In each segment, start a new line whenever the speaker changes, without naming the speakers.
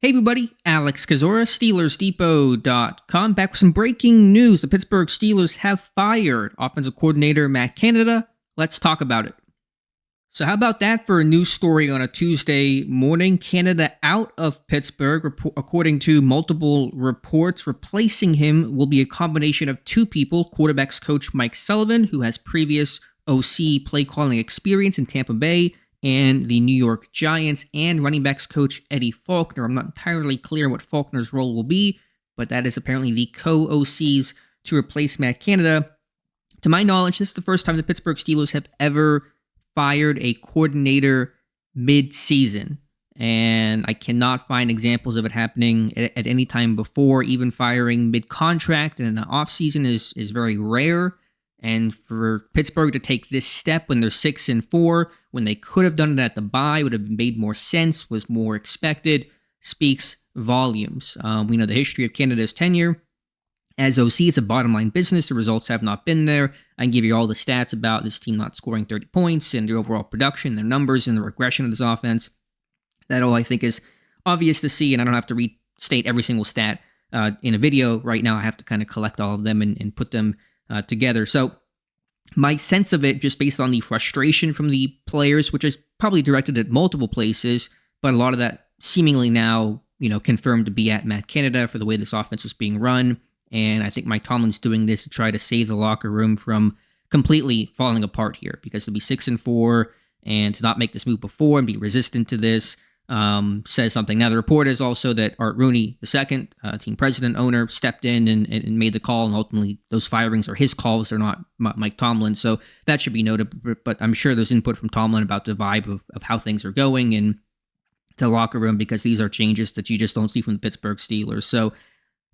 Hey everybody, Alex Kazora, SteelersDepot.com, back with some breaking news. The Pittsburgh Steelers have fired offensive coordinator Matt Canada. Let's talk about it. So how about that for a news story on a Tuesday morning? Canada out of Pittsburgh, according to multiple reports. Replacing him will be a combination of two people, quarterbacks coach Mike Sullivan, who has previous OC play calling experience in Tampa Bay, and the New York Giants, and running backs coach Eddie Faulkner. I'm not entirely clear what Faulkner's role will be, but that is apparently the co-OCs to replace Matt Canada. To my knowledge, this is the first time the Pittsburgh Steelers have ever fired a coordinator mid-season, and I cannot find examples of it happening at any time before. Even firing mid-contract and in the offseason is very rare. And for Pittsburgh to take this step when they're 6-4, when they could have done it at the bye, would have made more sense, was more expected, speaks volumes. We know the history of Canada's tenure. As OC, it's a bottom line business. The results have not been there. I can give you all the stats about this team not scoring 30 points and their overall production, their numbers, and the regression of this offense. That all I think is obvious to see, and I don't have to restate every single stat in a video right now. I have to kind of collect all of them and put them together. So my sense of it, just based on the frustration from the players, which is probably directed at multiple places, but a lot of that seemingly now, confirmed to be at Matt Canada for the way this offense was being run. And I think Mike Tomlin's doing this to try to save the locker room from completely falling apart here, because to be 6-4 and to not make this move before and be resistant to this says something. Now, the report is also that Art Rooney II, team president, owner, stepped in and made the call, and ultimately those firings are his calls. They're not Mike Tomlin, so that should be noted. But I'm sure there's input from Tomlin about the vibe of how things are going in the locker room, because these are changes that you just don't see from the Pittsburgh Steelers. So,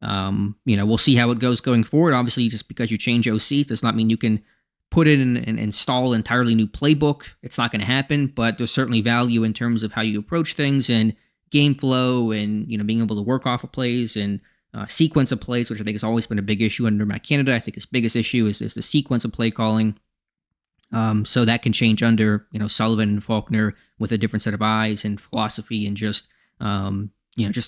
we'll see how it goes going forward. Obviously, just because you change OCs does not mean you can put in and install an entirely new playbook. It's not going to happen, but there's certainly value in terms of how you approach things and game flow and, being able to work off of plays and sequence of plays, which I think has always been a big issue under Matt Canada. I think his biggest issue is the sequence of play calling. So that can change under, Sullivan and Faulkner with a different set of eyes and philosophy and just a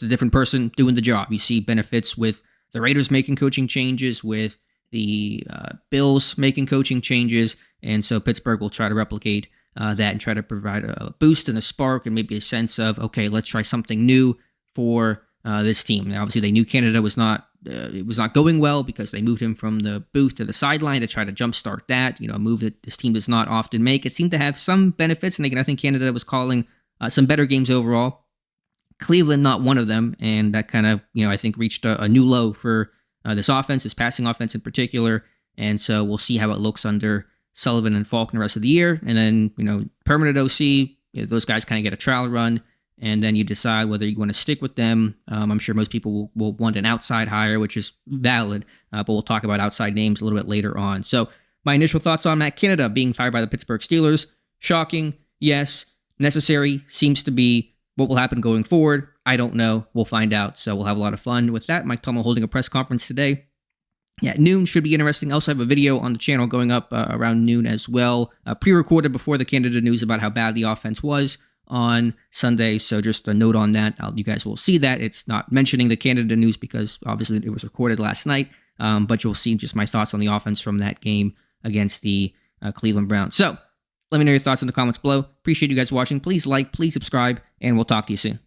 different person doing the job. You see benefits with the Raiders making coaching changes, with the Bills making coaching changes, and so Pittsburgh will try to replicate that and try to provide a boost and a spark and maybe a sense of, okay, let's try something new for this team. Now, obviously, they knew Canada was not going well because they moved him from the booth to the sideline to try to jumpstart that. A move that this team does not often make. It seemed to have some benefits, and again, I think Canada was calling some better games overall. Cleveland, not one of them, and that kind of, I think reached a new low for this offense, this passing offense in particular, and so we'll see how it looks under Sullivan and Faulkner the rest of the year, and then, permanent OC, those guys kind of get a trial run, and then you decide whether you want to stick with them. I'm sure most people will want an outside hire, which is valid, but we'll talk about outside names a little bit later on. So my initial thoughts on Matt Canada being fired by the Pittsburgh Steelers: shocking, yes. Necessary, seems to be. What will happen going forward, I don't know. We'll find out. So we'll have a lot of fun with that. Mike Tomlin holding a press conference today. Yeah, noon should be interesting. I also have a video on the channel going up around noon as well, pre-recorded before the Canada news about how bad the offense was on Sunday. So just a note on that. You guys will see that. It's not mentioning the Canada news because obviously it was recorded last night, but you'll see just my thoughts on the offense from that game against the Cleveland Browns. So let me know your thoughts in the comments below. Appreciate you guys watching. Please like, please subscribe, and we'll talk to you soon.